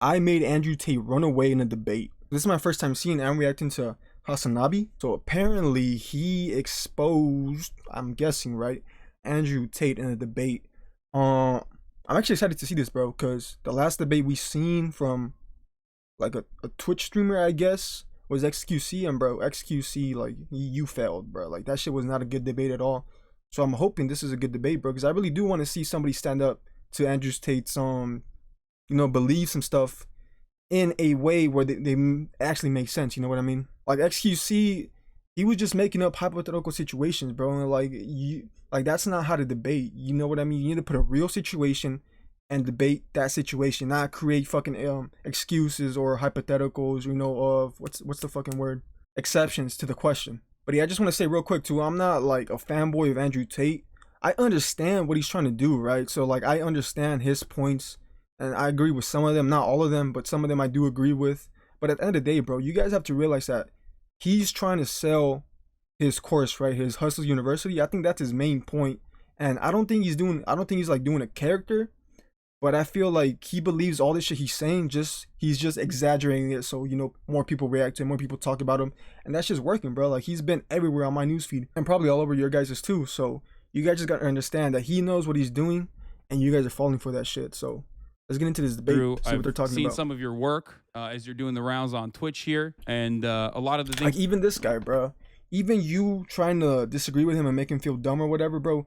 I made Andrew Tate run away in a debate. This is my first time seeing and reacting to Hasanabi. So apparently he exposed, I'm guessing, right, Andrew Tate in a debate. I'm actually excited to see this, bro, because the last debate we seen from like a Twitch streamer, I guess, was XQC, and bro, XQC, like, you failed, bro. Like, that shit was not a good debate at all. So I'm hoping this is a good debate, bro, because I really do want to see somebody stand up to Andrew Tate's beliefs and stuff in a way where they actually make sense. You know what I mean? Like XQC, he was just making up hypothetical situations, bro. And like that's not how to debate. You know what I mean? You need to put a real situation and debate that situation, not create fucking excuses or hypotheticals. Of what's the fucking word? Exceptions to the question. But yeah, I just want to say real quick too, I'm not like a fanboy of Andrew Tate. I understand what he's trying to do, right? So like I understand his points and I agree with some of them, not all of them, but some of them I do agree with. But at the end of the day, bro, you guys have to realize that he's trying to sell his course, right? His Hustlers University. I think that's his main point. And I don't think he's like doing a character, but I feel like he believes all this shit he's saying, he's just exaggerating it so, more people react to him, more people talk about him. And that's just working, bro. Like, he's been everywhere on my newsfeed and probably all over your guys' too. So you guys just gotta understand that he knows what he's doing and you guys are falling for that shit. So let's get into this debate, see what they're talking about. I've seen some of your work as you're doing the rounds on Twitch here, and a lot of the things... Like, even this guy, bro. Even you trying to disagree with him and make him feel dumb or whatever, bro,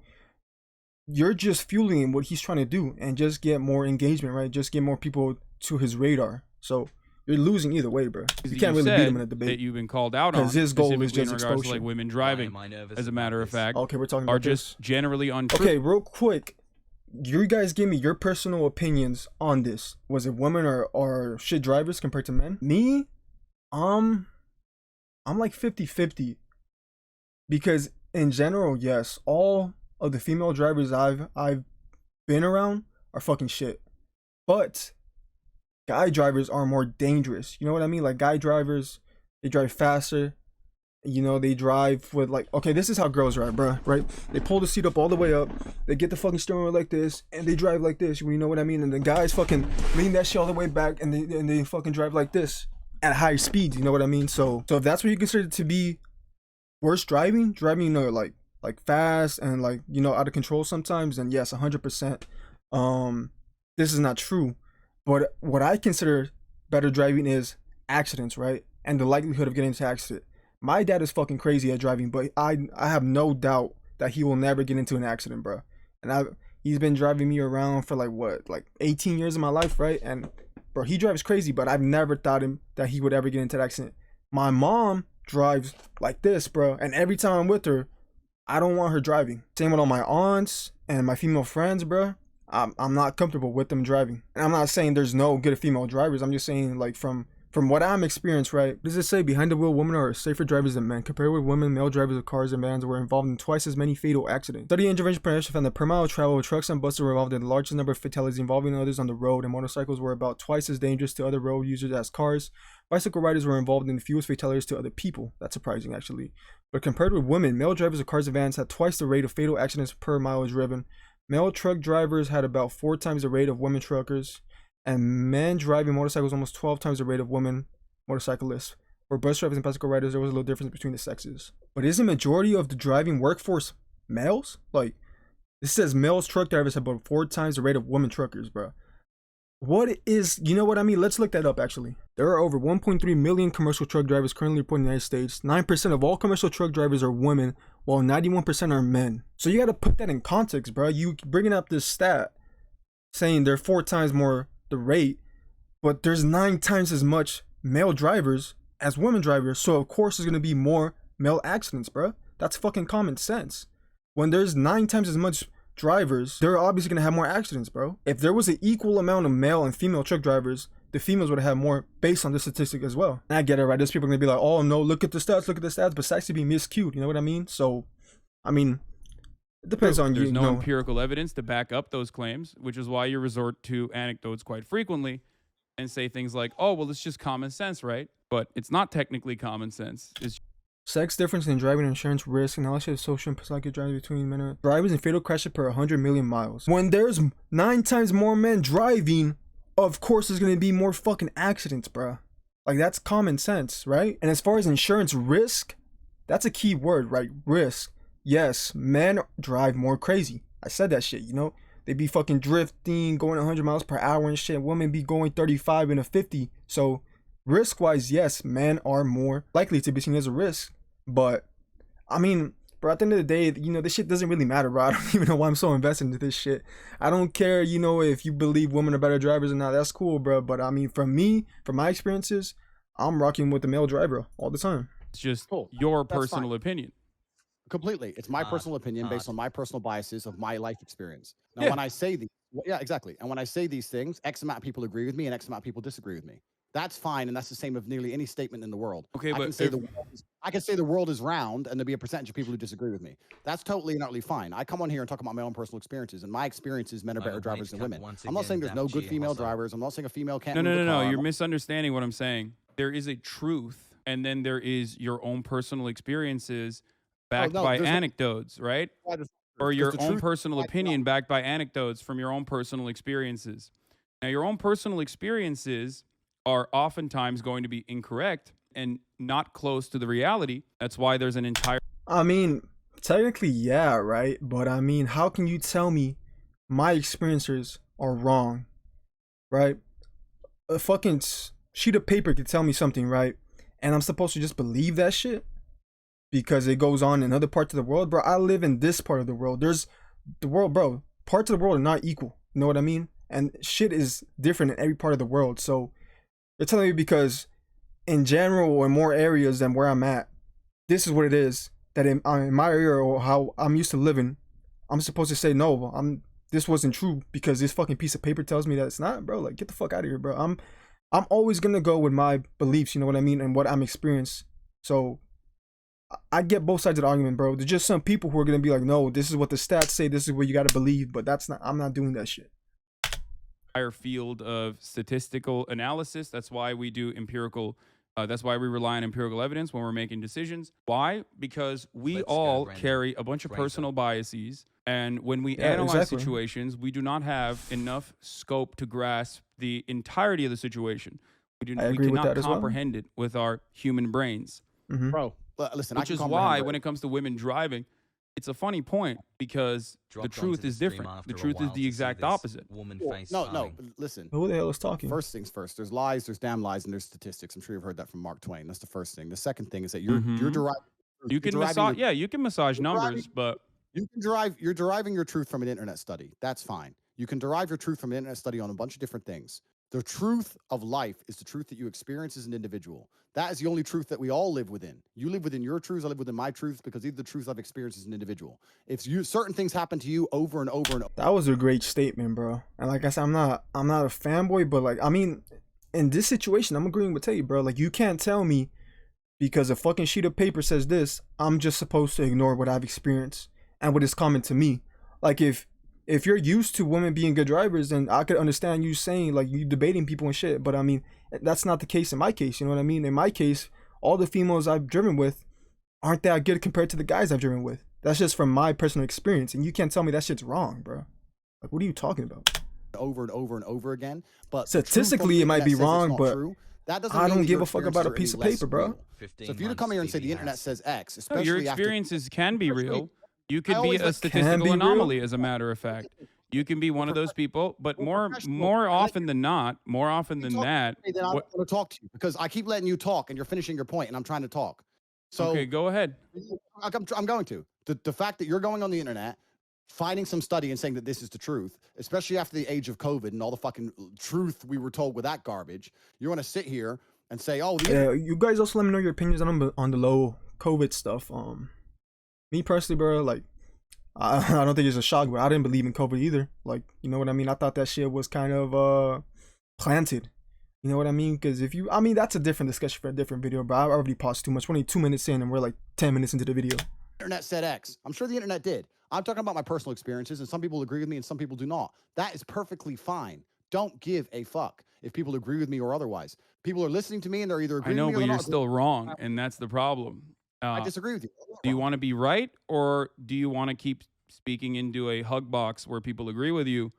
you're just fueling what he's trying to do and just get more engagement, right? Just get more people to his radar. So you're losing either way, bro. You can't really beat him in a debate. That you've been called out on, because his goal is just in regards exposure. to like women driving, as a matter of fact. Okay, we're talking are about just this. Generally untrue. Okay, real quick, you guys give me your personal opinions on this. Was it women or shit drivers compared to men? Me, I'm like 50-50. Because in general, yes, all of the female drivers I've been around are fucking shit. But guy drivers are more dangerous. You know what I mean? Like, guy drivers, they drive faster. They drive with like, okay, this is how girls drive, bro, right? They pull the seat up all the way up, they get the fucking steering wheel like this, and they drive like this, you know what I mean? And the guys fucking lean that shit all the way back, and they fucking drive like this at high speeds, you know what I mean? So if that's what you consider to be worse driving, like fast and like, out of control sometimes, then yes, 100%. This is not true. But what I consider better driving is accidents, right? And the likelihood of getting into an accident. My dad is fucking crazy at driving, but I have no doubt that he will never get into an accident, bro. And he's been driving me around for like 18 years of my life, right? And bro, he drives crazy, but I've never thought that he would ever get into an accident. My mom drives like this, bro, and every time I'm with her, I don't want her driving. Same with all my aunts and my female friends, bro. I'm not comfortable with them driving. And I'm not saying there's no good female drivers. I'm just saying, like, from what I'm experienced, right? What does it say? Behind the wheel, women are safer drivers than men. Compared with women, male drivers of cars and vans were involved in twice as many fatal accidents. Study intervention professionals found that per mile of travel, trucks and buses were involved in the largest number of fatalities involving others on the road, and motorcycles were about twice as dangerous to other road users as cars. Bicycle riders were involved in the fewest fatalities to other people. That's surprising, actually. But compared with women, male drivers of cars and vans had twice the rate of fatal accidents per mile driven. Male truck drivers had about 4 times the rate of women truckers, and men driving motorcycles almost 12 times the rate of women motorcyclists. For bus drivers and bicycle riders, there was a little difference between the sexes. But isn't the majority of the driving workforce males? Like, this says males truck drivers have about 4 times the rate of women truckers, bro. What is, you know what I mean? Let's look that up, actually. There are over 1.3 million commercial truck drivers currently reported in the United States. 9% of all commercial truck drivers are women, while 91% are men. So you gotta put that in context, bro. You bringing up this stat saying they're 4 times more the rate, but there's 9 times as much male drivers as women drivers. So of course there's gonna be more male accidents, bro. That's fucking common sense. When there's 9 times as much drivers, they're obviously gonna have more accidents, bro. If there was an equal amount of male and female truck drivers, the females would have more based on this statistic as well. And I get it, right? There's people gonna be like, oh no, look at the stats, but it's actually being miscued, you know what I mean? So, I mean, it depends on you. There's no empirical evidence to back up those claims, which is why you resort to anecdotes quite frequently and say things like, oh, well, it's just common sense, right? But it's not technically common sense. It's sex difference in driving insurance risk, analysis of social and psychic driving between men and drivers and fatal crashes per 100 million miles. When there's 9 times more men driving of course there's gonna be more fucking accidents, bro. Like that's common sense, right? And as far as insurance risk, that's a key word, right? Risk. Yes, men drive more crazy. I said that shit, you know? They be fucking drifting, going 100 miles per hour and shit. Women be going 35 and a 50. So, risk-wise, yes, men are more likely to be seen as a risk. But, I mean, bro, at the end of the day, you know, this shit doesn't really matter, bro. I don't even know why I'm so invested into this shit. I don't care, you know, if you believe women are better drivers or not. That's cool, bro. But, I mean, from my experiences, I'm rocking with the male driver all the time. It's just Cool. your That's personal fine. opinion. Completely. It's my personal opinion based on my personal biases of my life experience. Now, Yeah. when I say these, yeah, exactly. And when I say these things, X amount of people agree with me and X amount of people disagree with me. That's fine, and that's the same of nearly any statement in the world. Okay, I but can say I can say the world is round, and there'll be a percentage of people who disagree with me. That's totally and utterly fine. I come on here and talk about my own personal experiences, and my experiences, men are better drivers than women. I'm not saying there's no good female drivers. I'm not saying a female can't. No. You're misunderstanding what I'm saying. There is a truth, and then there is your own personal experiences backed by anecdotes, right? Or your own personal opinion backed by anecdotes from your own personal experiences. Now, your own personal experiences are oftentimes going to be incorrect and not close to the reality. That's why there's an entire... I mean, technically, yeah, right? But I mean, how can you tell me my experiences are wrong, right? A fucking sheet of paper could tell me something, right? And I'm supposed to just believe that shit because it goes on in other parts of the world, bro. I live in this part of the world. There's the world, bro. Parts of the world are not equal. You know what I mean? And shit is different in every part of the world. So you're telling me because in general or in more areas than where I'm at, this is what it is. That in my area or how I'm used to living, I'm supposed to say no. This wasn't true because this fucking piece of paper tells me that it's not, bro. Like, get the fuck out of here, bro. I'm always gonna go with my beliefs, you know what I mean, and what I'm experienced. So I get both sides of the argument, bro. There's just some people who are gonna be like, no, this is what the stats say, this is what you gotta believe, but I'm not doing that shit. Entire field of statistical analysis. That's why we do empirical. That's why we rely on empirical evidence when we're making decisions. Why? Because we all carry a bunch of personal biases, and when we analyze situations, we do not have enough scope to grasp the entirety of the situation. We cannot comprehend it with our human brains. Bro, listen, which is why when it comes to women driving, it's a funny point because the truth is different. The truth is the exact opposite. No, listen. Who the hell is talking? First things first. There's lies, there's damn lies, and there's statistics. I'm sure you've heard that from Mark Twain. That's the first thing. The second thing is that you're deriving. You can massage, you can massage numbers, but you're deriving your truth from an internet study. That's fine. You can derive your truth from an internet study on a bunch of different things. The truth of life is the truth that you experience as an individual. That is the only truth that we all live within. You live within your truths, I live within my truths, because these are the truths I've experienced as an individual. If certain things happen to you over and over and over. That was a great statement, bro. And like I said, I'm not a fanboy, but like, I mean, in this situation, I'm agreeing with Tate, bro. Like, you can't tell me because a fucking sheet of paper says this, I'm just supposed to ignore what I've experienced and what is common to me. Like, if you're used to women being good drivers, then I could understand you saying, like, you debating people and shit. But I mean, that's not the case in my case. You know what I mean? In my case, all the females I've driven with aren't that good compared to the guys I've driven with. That's just from my personal experience. And you can't tell me that shit's wrong, bro. Like, what are you talking about? Over and over and over again. But statistically, it might be wrong, but that doesn't I don't give a fuck about a piece of paper, bro. So if you come here and say the internet says X, especially your experiences can be real. You could be a statistical anomaly, as a matter of fact. You can be one of those people, but more often than not, more often than that. Then I want to talk to you because I keep letting you talk and you're finishing your point and I'm trying to talk. So okay, go ahead. I'm going to. The fact that you're going on the internet, finding some study and saying that this is the truth, especially after the age of COVID and all the fucking truth we were told with that garbage, you want to sit here and say, oh, yeah, you guys also let me know your opinions on the low COVID stuff. Me personally, bro, like, I don't think it's a shock, but I didn't believe in COVID either. Like, you know what I mean? I thought that shit was kind of planted. You know what I mean? Because that's a different discussion for a different video, but I already paused too much. We're only 2 minutes in and we're like 10 minutes into the video. Internet said X. I'm sure the internet did. I'm talking about my personal experiences, and some people agree with me and some people do not. That is perfectly fine. Don't give a fuck if people agree with me or otherwise. People are listening to me and they're either agreeing with me or not. I know, but you're still wrong, and that's the problem. I disagree with you. Do you want to be right, or do you want to keep speaking into a hug box where people agree with you,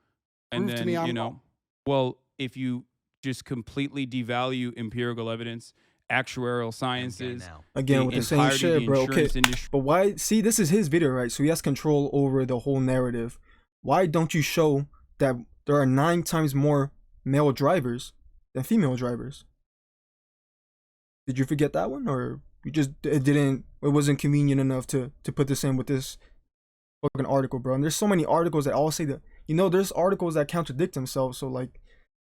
and then you know? Well, if you just completely devalue empirical evidence, actuarial sciences, again with the same shit, bro. Okay, industry. but why? See, this is his video, right? So he has control over the whole narrative. Why don't you show that there are 9 times more male drivers than female drivers? Did you forget that one, or you just it wasn't convenient enough to put this in with this fucking article, bro? And there's so many articles that all say that, you know, there's articles that contradict themselves. So like,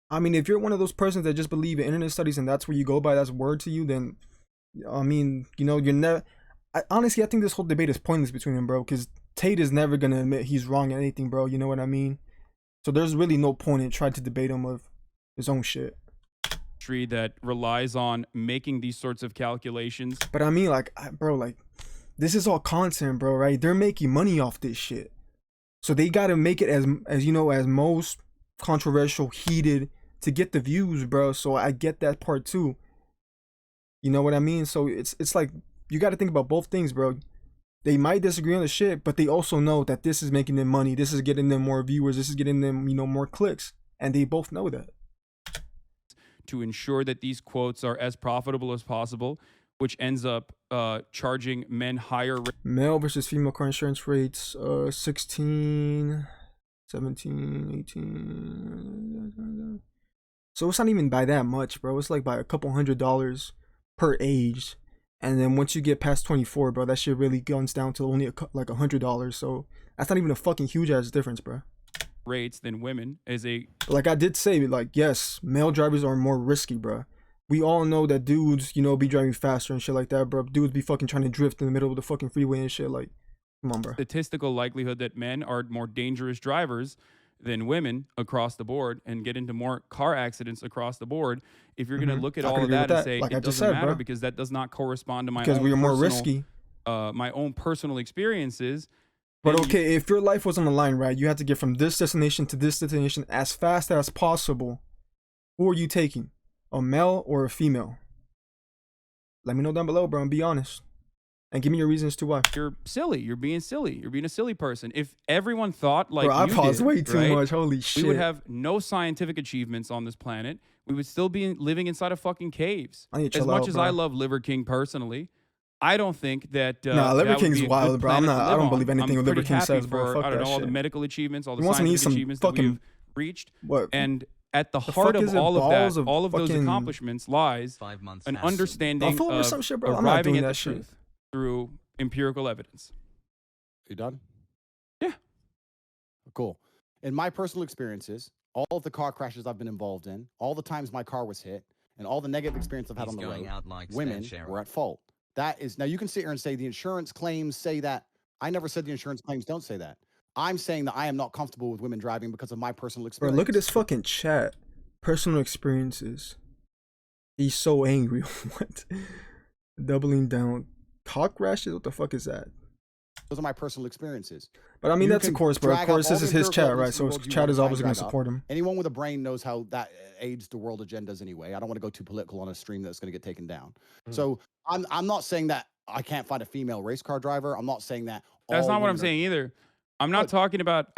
I mean, if you're one of those persons that just believe in internet studies and that's where you go by, that's word to you, then I mean, you know, you're never. Honestly, I think this whole debate is pointless between them, bro, because Tate is never gonna admit he's wrong in anything, bro. You know what I mean? So there's really no point in trying to debate him of his own shit. That relies on making these sorts of calculations. But I mean, like, bro, like, this is all content, bro, right? They're making money off this shit, so they gotta make it as you know, as most controversial, heated, to get the views, bro. So I get that part too. You know what I mean? So it's like you got to think about both things, bro. They might disagree on the shit, but they also know that this is making them money. This is getting them more viewers. This is getting them, you know, more clicks, and they both know that. To ensure that these quotes are as profitable as possible, which ends up charging men higher. Male versus female car insurance rates, 16, 17, 18. So it's not even by that much, bro. It's like by a couple $100 per age. And then once you get past 24, bro, that shit really guns down to only like $100. So that's not even a fucking huge ass difference, bro. Rates than women is like I did say, like, yes, male drivers are more risky, bro. We all know that dudes, you know, be driving faster and shit like that, bro. Dudes be fucking trying to drift in the middle of the fucking freeway and shit. Like, come on, bro. Statistical likelihood that men are more dangerous drivers than women across the board and get into more car accidents across the board. If you're going to look at all of that and say like it doesn't matter, bro, because that does not correspond to my own we are more risky. My own personal experiences. But okay, if your life was on the line, right, you had to get from this destination to this destination as fast as possible. Who are you taking? A male or a female? Let me know down below, bro, and be honest. And give me your reasons to why. You're silly. You're being silly. You're being a silly person. If everyone thought like bro, I paused way too right, much. Holy shit. We would have no scientific achievements on this planet. We would still be living inside of fucking caves. As much as I love Liver King personally, I don't think that. Nah, Liver King's wild, bro. I don't believe anything Liver King says, bro. Fuck I don't that know all shit. the medical achievements, all the scientific achievements that we've reached. What? And at the heart of all of that, all of those accomplishments lies an understanding of some shit, bro. arriving at the truth through empirical evidence. You done? Yeah. Cool. In my personal experiences, all of the car crashes I've been involved in, all the times my car was hit, and all the negative experience I've had on the road, women were at fault. That is, now you can sit here and say the insurance claims say that. I never said the insurance claims don't say that. I'm saying that I am not comfortable with women driving because of my personal experience. Bro, look at this fucking chat. Personal experiences. He's so angry. What? Doubling down. Cock rashes? What the fuck is that? Those are my personal experiences. But I mean, that's of course, bro. Of course, this is his chat, right? So his chat is obviously going to support him. Anyone with a brain knows how that aids the world agendas anyway. I don't want to go too political on a stream that's going to get taken down. So I'm not saying that I can't find a female race car driver. I'm not saying that. That's not what I'm saying either. I'm not talking about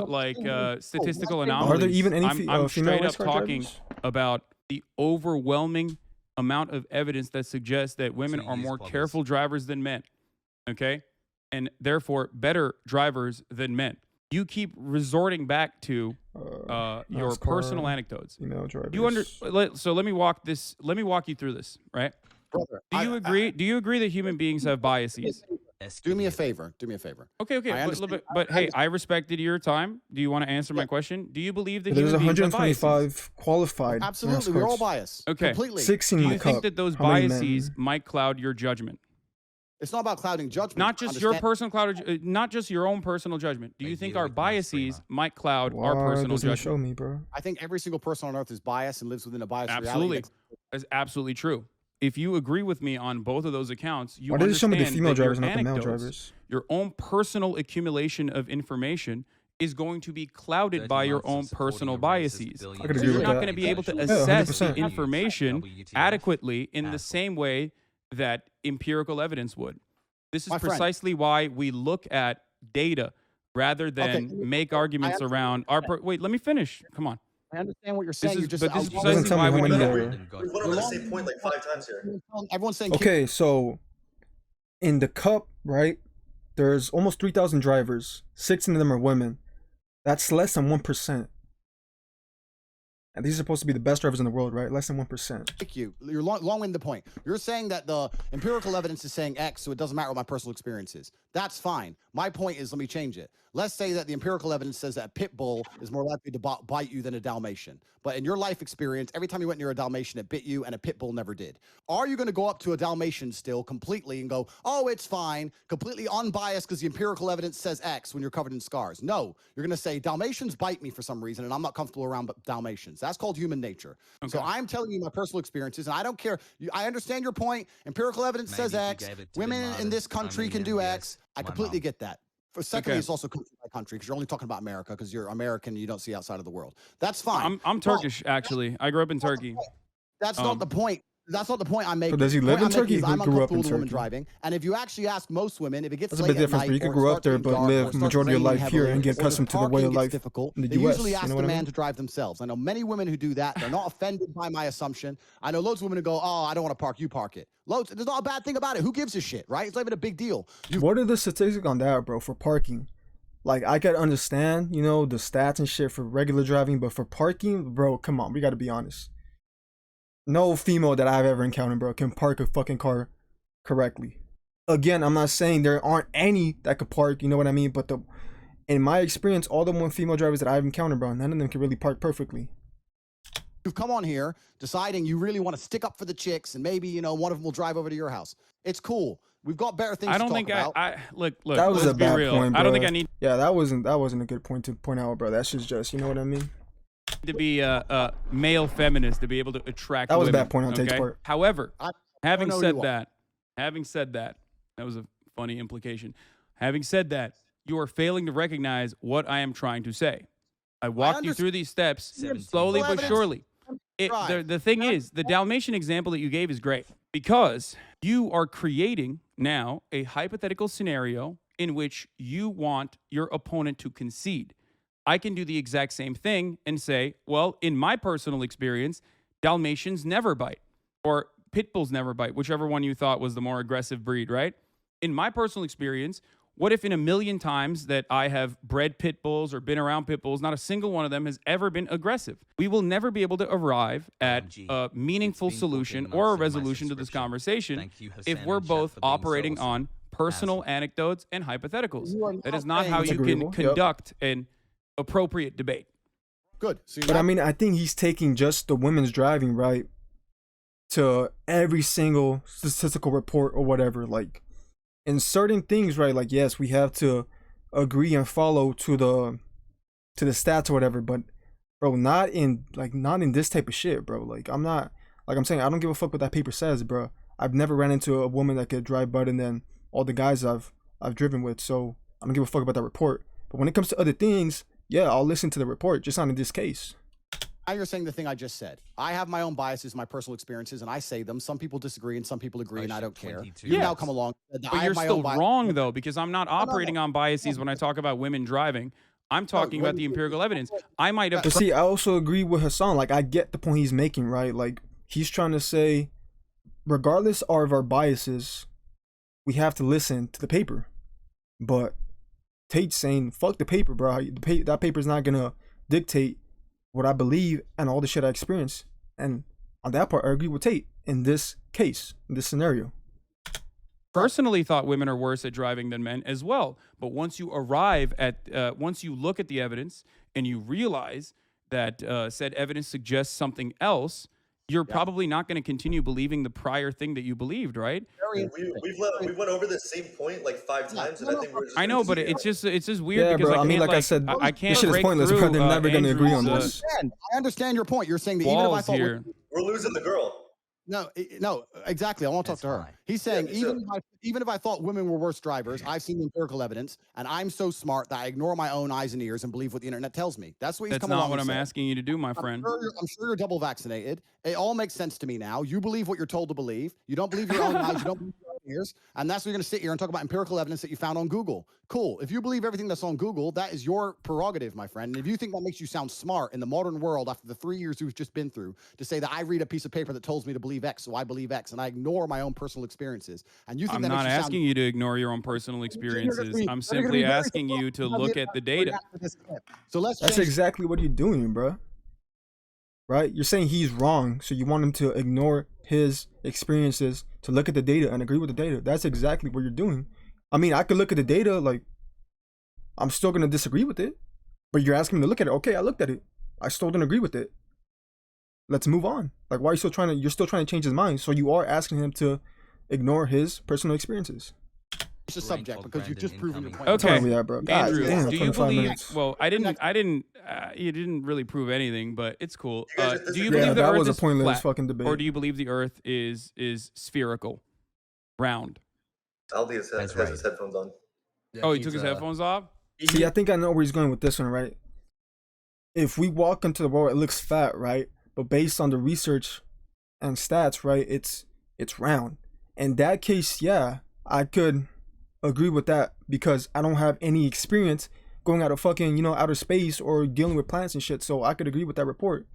like statistical analysis. Are there even any I'm female straight race up car talking drivers? about the overwhelming amount of evidence that suggests that women are more careful drivers than men. Okay? And therefore better drivers than men. You keep resorting back to your personal anecdotes. Female drivers. So let me walk you through this, right? Brother, Do you agree that human beings have biases? Do me a favor. Do me a favor. Okay. But hey, I respected your time. Do you want to answer my question? Do you believe that there's human beings have biases? 125 qualified? Absolutely, we're all biased. Okay. Completely. 16 Do in the you think cup. that those How many biases men? might cloud your judgment? It's not about clouding judgment. Not just your personal not just your own personal judgment. Do you think our biases might cloud our personal judgment? Show me, bro. I think every single person on earth is biased and lives within a biased Absolutely. reality. That's absolutely true. If you agree with me on both of those accounts, you Why did it show me the understand female that your drivers, not the male anecdotes, drivers? your own personal accumulation of information is going to be clouded by your own personal biases. I could agree You're with not that. going to be able to Yeah, assess the 100%. information adequately in the same way that empirical evidence would. This is precisely why we look at data rather than make arguments around our... Wait, let me finish. Come on. I understand what you're saying. You're just but this is Doesn't precisely tell me why how we many do there that. are. We went over the same point like 5 times here. Everyone's saying Okay, so in the cup, right? There's almost 3,000 drivers. 16 of them are women. That's less than 1%. And these are supposed to be the best drivers in the world, right? Less than 1%. Thank you. You're long-winded the point. You're saying that the empirical evidence is saying X, so it doesn't matter what my personal experience is. That's fine. My point is, let me change it. Let's say that the empirical evidence says that a pit bull is more likely to bite you than a Dalmatian. But in your life experience, every time you went near a Dalmatian, it bit you, and a pit bull never did. Are you going to go up to a Dalmatian still completely and go, oh, it's fine, completely unbiased because the empirical evidence says X when you're covered in scars? No. You're going to say, Dalmatians bite me for some reason, and I'm not comfortable around Dalmatians. That's called human nature. Okay. So I'm telling you my personal experiences, and I don't care. I understand your point. Empirical evidence says X. Women in this country can do X. I completely get that. Secondly, it's also country by country because you're only talking about America because you're American and you don't see outside of the world. That's fine. I'm Turkish, actually. I grew up in Turkey. That's not the point. That's not the point I'm making. So does he live in Turkey? I'm He grew up uncomfortable in with a woman Turkey. driving. And if you actually ask most women, if it gets That's a late bit different, at but night, you could or it grow up starts there, getting but dark, or live it starts majority of your raining life here heavily, and get or the accustomed to the way parking of gets life difficult, in the they US. usually You ask know the what I man mean? to drive themselves. I know many women who do that. They're not offended by my assumption. I know loads of women who go, oh, I don't want to park, you park it. Loads. There's not a bad thing about it. Who gives a shit, right? It's not even a big deal. What are the statistics on that, bro, for parking? Like, I could understand, you know, the stats and shit for regular driving, but for parking, bro, come on, we gotta be honest. No female that I've ever encountered, bro, can park a fucking car correctly. Again, I'm not saying there aren't any that could park, you know what I mean? But in my experience, all the one female drivers that I've encountered, bro, none of them can really park perfectly. You've come on here deciding you really want to stick up for the chicks, and maybe, you know, one of them will drive over to your house. It's cool. We've got better things I don't to think talk about. I look. That was Let's a be bad real. point, bro. I don't think I need Yeah, that wasn't a good point to point out, bro. That's just, you know what I mean? to be a male feminist to be able to attract That was a women, bad point on Tate's okay? part. However, having know said you are. that, that was a funny implication. Having said that, you are failing to recognize what I am trying to say. I walked you through these steps slowly but evidence. surely. The thing is, the Dalmatian example that you gave is great because you are creating now a hypothetical scenario in which you want your opponent to concede. I can do the exact same thing and say, well, in my personal experience, Dalmatians never bite, or pit bulls never bite, whichever one you thought was the more aggressive breed, right? In my personal experience, what if in a million times that I have bred pit bulls or been around pit bulls, not a single one of them has ever been aggressive? We will never be able to arrive at a meaningful solution or a resolution to this conversation if we're both operating on personal anecdotes and hypotheticals. That is not how you can conduct an appropriate debate. Good. So But I mean, I think he's taking just the women's driving, right, to every single statistical report or whatever. Like, in certain things, right, like, yes, we have to agree and follow to the stats or whatever, but bro, not in this type of shit, bro. Like, I'm saying, I don't give a fuck what that paper says, bro. I've never ran into a woman that could drive better than all the guys I've driven with, so I don't give a fuck about that report. But when it comes to other things, yeah, I'll listen to the report, just not in this case. Now you're saying the thing I just said. I have my own biases, my personal experiences, and I say them. Some people disagree and some people agree, and I don't care. You now come along. But you're still wrong, though, because I'm not operating on biases when I talk about women driving. I'm talking about the empirical evidence. I might have. But see, I also agree with Hassan. Like, I get the point he's making, right? Like, he's trying to say, regardless of our biases, we have to listen to the paper. But Tate's saying, fuck the paper, bro. That paper's not gonna dictate what I believe and all the shit I experience. And on that part, I agree with Tate in this case, in this scenario. Personally thought women are worse at driving than men as well. But once you arrive at, once you look at the evidence and you realize that said evidence suggests something else, you're probably not going to continue believing the prior thing that you believed, right? We went over the same point like 5 times, and I think we're just. I know, but it's just weird Yeah, because bro. I mean, like I said, I can't this shit is break pointless, through, bro. They're never going to agree on Andrew's, this. I understand your point. You're saying that even if I walls thought here. We're losing the girl. No, exactly. I want to talk to her. He's saying even if I thought women were worse drivers, I've seen the empirical evidence, and I'm so smart that I ignore my own eyes and ears and believe what the internet tells me. That's what he's That's coming not along what and I'm saying. asking you to do, my friend. I'm sure you're double vaccinated. It all makes sense to me now. You believe what you're told to believe. You don't believe your own eyes. You don't believe your own years, and that's what you're going to sit here and talk about empirical evidence that you found on Google. Cool. If you believe everything that's on Google, that is your prerogative, my friend. And if you think that makes you sound smart in the modern world after the 3 years we've just been through, to say that I read a piece of paper that tells me to believe X, so I believe X, and I ignore my own personal experiences, and you think I'm that not makes you asking you to ignore your own personal experiences. I'm simply asking you to look at the data. So let's. That's exactly what you're doing, bro. Right? You're saying he's wrong, so you want him to ignore his experiences to look at the data and agree with the data. That's exactly what you're doing. I mean, I could look at the data, like, I'm still gonna disagree with it, but you're asking me to look at it. Okay, I looked at it. I still don't agree with it. Let's move on. Like, why are you still trying to? You're still trying to change his mind. So you are asking him to ignore his personal experiences. It's a subject because you've just proven your point. Okay, Tell me that, bro. God Andrew, damn, do you 25 believe? minutes. Well, you didn't really prove anything, but it's cool. You guys Do you Yeah, believe the that Earth was a is pointless flat, fucking debate. or do you believe the Earth is spherical, round? Aldi has his headphones on. Yeah, Oh, he took his headphones off. See, I think I know where he's going with this one, right? If we walk into the world, it looks fat, right? But based on the research and stats, right, it's round. In that case, yeah, I could agree with that because I don't have any experience going out of fucking, outer space or dealing with planets and shit. So I could agree with that report.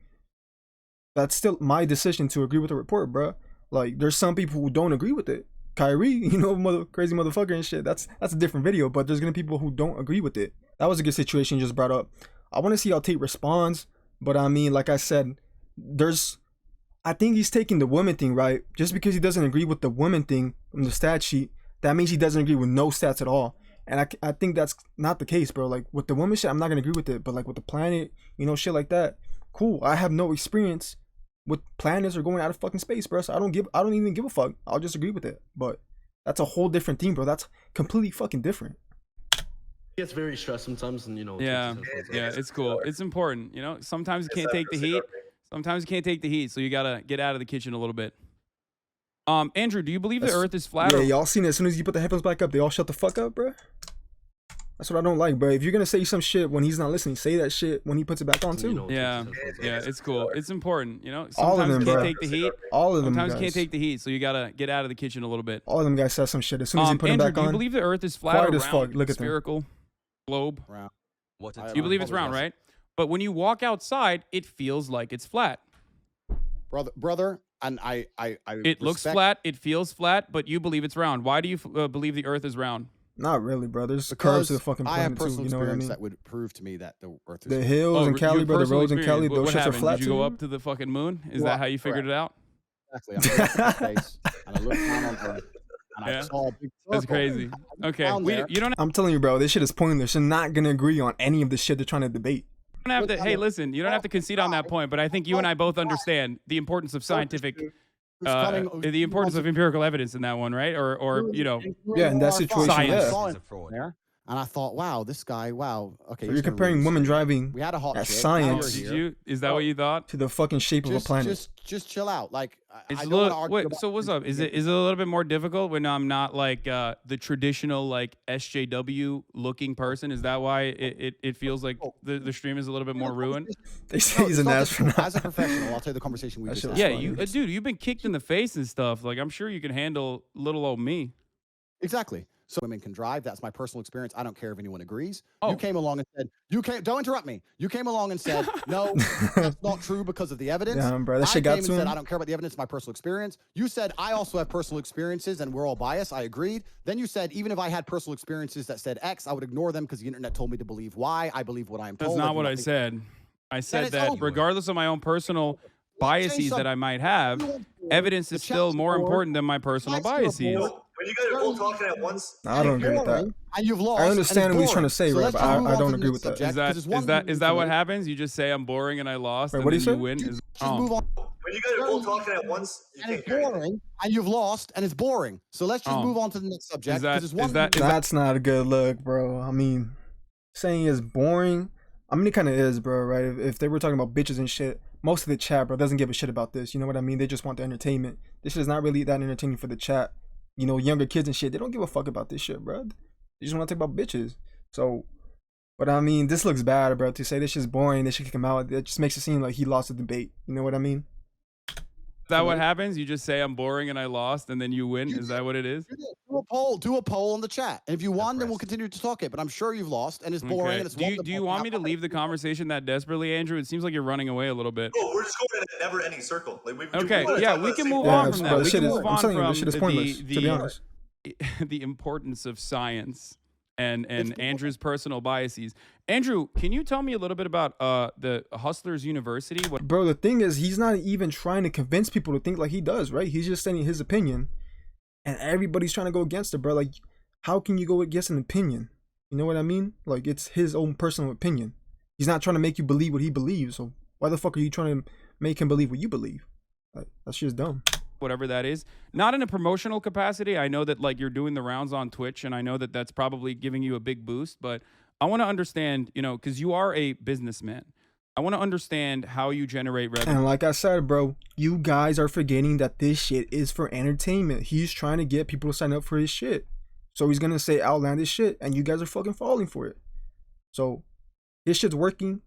That's still my decision to agree with the report, bro. Like, there's some people who don't agree with it. Kyrie, crazy motherfucker and shit. That's a different video, but there's gonna be people who don't agree with it. That was a good situation you just brought up. I want to see how Tate responds, but I mean, like I said, I think he's taking the woman thing, right? Just because he doesn't agree with the woman thing from the stat sheet, that means he doesn't agree with no stats at all. And I think that's not the case, bro. Like, with the woman shit, I'm not gonna agree with it, but like with the planet, shit like that, cool. I have no experience with planets or going out of fucking space, bro. So I don't even give a fuck. I'll just agree with it. But that's a whole different thing, bro. That's completely fucking different. He gets very stressed sometimes, and Yeah, it's cool. It's important, Sometimes you can't take the heat. Sometimes you can't take the heat, so you gotta get out of the kitchen a little bit. Andrew, do you believe the Earth is flat? Yeah, y'all seen it. As soon as you put the headphones back up, they all shut the fuck up, bro. That's what I don't like, bro. If you're gonna say some shit when he's not listening, say that shit when he puts it back on too. Yeah, it's cool. It's important, All of Sometimes them, you can't bro. take the heat. All of them Sometimes guys. you can't take the heat, so you gotta get out of the kitchen a little bit. All of them guys said some shit. As soon as he put it Andrew, back do you on, believe the Earth is flat quiet or as round, fuck. Look at them. spherical, globe? Round. You believe it's round, right? But when you walk outside, it feels like it's flat. brother, and I It looks respect- flat, it feels flat, but you believe it's round. Why do you believe the Earth is round? Not really, bro. There's curves because to the fucking I have planet too. personal You know what I experience mean? that would prove to me that the Earth is The hills in your Cali, bro. The personal roads in Cali, experience. those What shits are happened? flat Did you go too. up to the fucking moon? Is Well, that how you figured it out? exactly. I looked at space and I looked down on Earth and I Yeah. saw a big That's circle. crazy. Okay, down there. you don't I'm telling you, bro. This shit is pointless. You're not gonna agree on any of the shit they're trying to debate. have to. Hey, listen, you don't have to concede on that point, but I think you and I both understand the importance of scientific, the importance of empirical evidence in that one, right? Or Yeah, in that situation, Science. yeah. And I thought, wow, this guy, wow. Okay, So he's you're gonna comparing lose. women driving We had a hot as chick, now science. we're Did here. you? Is that what you thought? to the fucking shape of a planet. Just chill out. Like It's I a don't wanna little, argue wait, about so what's up? Is it a little bit more difficult when I'm not like the traditional like SJW looking person? Is that why it feels like the stream is a little bit more ruined? They say he's it's an not difficult. astronaut. As a professional, I'll tell you the conversation we That just shit had. was Yeah, funny. dude, you've been kicked in the face and stuff. Like I'm sure you can handle little old me. Exactly. So women can drive. That's my personal experience. I don't care if anyone agrees. Oh. You came along and said, don't interrupt me. You came along and said, no, that's not true because of the evidence. Damn, bro, that I shit got came to and said, him. I don't care about the evidence, my personal experience. You said, I also have personal experiences and we're all biased. I agreed. Then you said, even if I had personal experiences that said X, I would ignore them because the internet told me to believe Y. I believe what I am That's told. not do what I think- said. I said it's that over. regardless of my own personal biases that I might have, evidence is still more important than my personal biases. No, when you guys are both talking at once, I don't agree with that. And you've lost. I understand what he's trying to say, so right? let's But just I move on don't to the agree next with that. subject, Is that 'cause it's one is that what thing- happens? You just say I'm boring and I lost, Wait, and what then do you you say? win. Just Oh. move on. when you guys are both talking at once, you And can't it's hear anything. boring, and you've lost, and it's boring. So let's just Oh. move on to the next subject. Is that- 'cause it's one is that- thing- That's not a good look, bro. I mean, saying it's boring. I mean, it kind of is, bro, right? If they were talking about bitches and shit, most of the chat, bro, doesn't give a shit about this. You know what I mean? They just want the entertainment. This shit is not really that entertaining for the chat. Younger kids and shit, they don't give a fuck about this shit, bro. They just want to talk about bitches. So, but I mean, this looks bad, bro. To say this shit's boring, they should kick him out. It just makes it seem like he lost the debate. You know what I mean? that what happens? You just say I'm boring and I lost, and then you win. Is that what it is? Do a poll on the chat. And if you won, then we'll continue to talk it. But I'm sure you've lost, and it's boring. Okay. And it's Do you want me to leave the conversation that desperately, Andrew? It seems like you're running away a little bit. No, we're just going in a never-ending circle. Like Okay, yeah, we can move on from that. We can move on from to be honest. the importance of science and Andrew's personal biases. Andrew, can you tell me a little bit about the Hustlers University? Bro, the thing is, he's not even trying to convince people to think like he does, right? He's just saying his opinion, and everybody's trying to go against it, bro. Like, how can you go against an opinion? You know what I mean? Like, it's his own personal opinion. He's not trying to make you believe what he believes. So why the fuck are you trying to make him believe what you believe? Like, that's just dumb. Whatever that is, not in a promotional capacity. I know that like you're doing the rounds on Twitch, and I know that that's probably giving you a big boost, but I want to understand, you know, because you are a businessman. I want to understand how you generate revenue. And like I said, bro, you guys are forgetting that this shit is for entertainment. He's trying to get people to sign up for his shit. So he's going to say outlandish shit, and you guys are fucking falling for it. So his shit's working.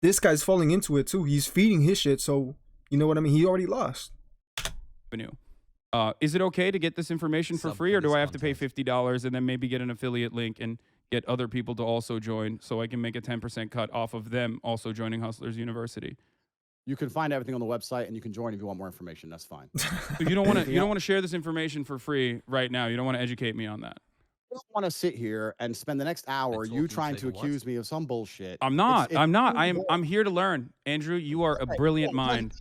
This guy's falling into it too. He's feeding his shit, so you know what I mean? He already lost. Is it okay to get this information for free, or do I have to pay $50 and then maybe get an affiliate link and get other people to also join so I can make a 10% cut off of them also joining Hustlers University? You can find everything on the website, and you can join if you want more information. That's fine. So you don't want to share this information for free right now. You don't want to educate me on that. I don't want to sit here and spend the next hour you trying to accuse me of some bullshit. I'm not. I'm here to learn. Andrew, you are a brilliant mind.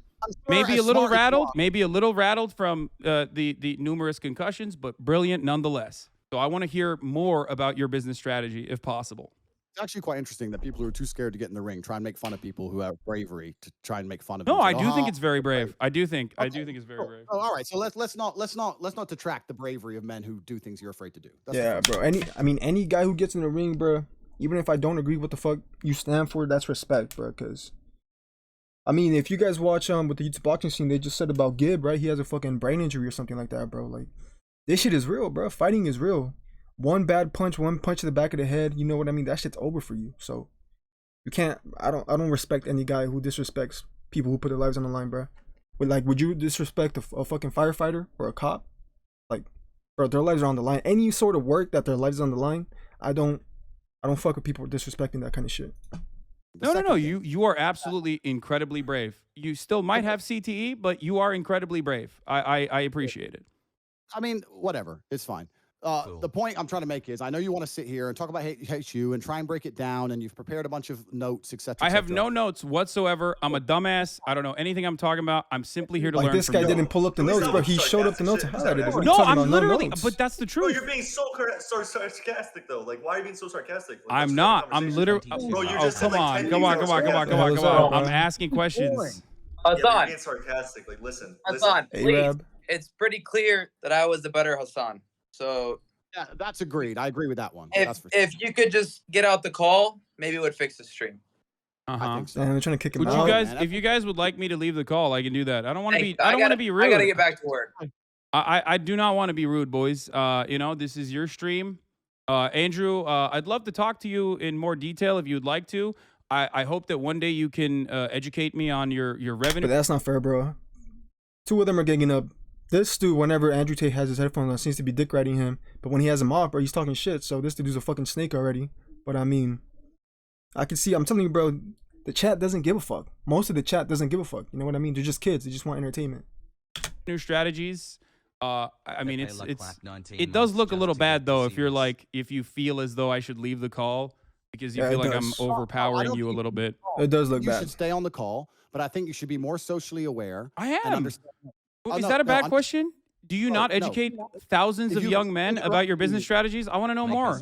Maybe a little rattled from the numerous concussions, but brilliant nonetheless. So I want to hear more about your business strategy, if possible. It's actually quite interesting that people who are too scared to get in the ring try and make fun of people who have bravery to try and make fun of. No, them. I do think it's very brave. I do think it's very brave. Oh, all right. So let's not detract the bravery of men who do things you're afraid to do. That's yeah, bro. Any guy who gets in the ring, bro, even if I don't agree what the fuck you stand for, that's respect, bro. Because I mean, if you guys watch with the YouTube boxing scene, they just said about Gibb, right? He has a fucking brain injury or something like that, bro. Like, this shit is real, bro. Fighting is real. One punch to the back of the head, you know what I mean? That shit's over for you. So you can't. I don't respect any guy who disrespects people who put their lives on the line, bro. But like, would you disrespect a fucking firefighter or a cop? Like, bro, their lives are on the line. Any sort of work that their lives on the line, I don't fuck with people disrespecting that kind of shit. No. You are absolutely incredibly brave. You still might have CTE, but you are incredibly brave. I appreciate it. I mean, whatever. It's fine. The point I'm trying to make is, I know you want to sit here and talk about hate you and try and break it down, and you've prepared a bunch of notes, etc. I have no notes whatsoever. I'm a dumbass. I don't know anything I'm talking about. I'm simply here to learn. Like, this guy didn't pull up the notes, bro. He showed up the notes and highlighted it. No, I'm literally. But that's the truth. Bro, you're being so sarcastic though. Like, why are you being so sarcastic? Like, I'm not. I'm literally. Bro, you Oh, just said, come like, on, 10 come on. things I'm asking questions. Yeah, Hassan, you're being sarcastic. Like, listen. Hassan, please. Arab. It's pretty clear that I was the better Hassan. So Yeah, that's agreed. I agree with that one. if you could just get out the call, maybe it would fix the stream. I think so. And they're trying to kick him Would out. you guys, if you guys would like me to leave the call, I can do that. I don't want to be. I don't want to be rude. I gotta get back to work. I do not want to be rude, boys. You know, this is your stream. Andrew, I'd love to talk to you in more detail if you'd like to. I hope that one day you can educate me on your revenue. But that's not fair, bro. Two of them are ganging up. This dude, whenever Andrew Tate has his headphones on, seems to be dick riding him. But when he has them off, bro, he's talking shit. So this dude's a fucking snake already. But I mean, I can see, I'm telling you, bro, the chat doesn't give a fuck. Most of the chat doesn't give a fuck. You know what I mean? They're just kids. They just want entertainment. New strategies. I mean, it does look a little bad though if you feel as though I should leave the call because you feel like I'm overpowering you a little bit. It does look bad. You should stay on the call, but I think you should be more socially aware. I am. Is no, that a bad I'm- question? Do you not educate thousands of young men about your business strategies? I want to know more.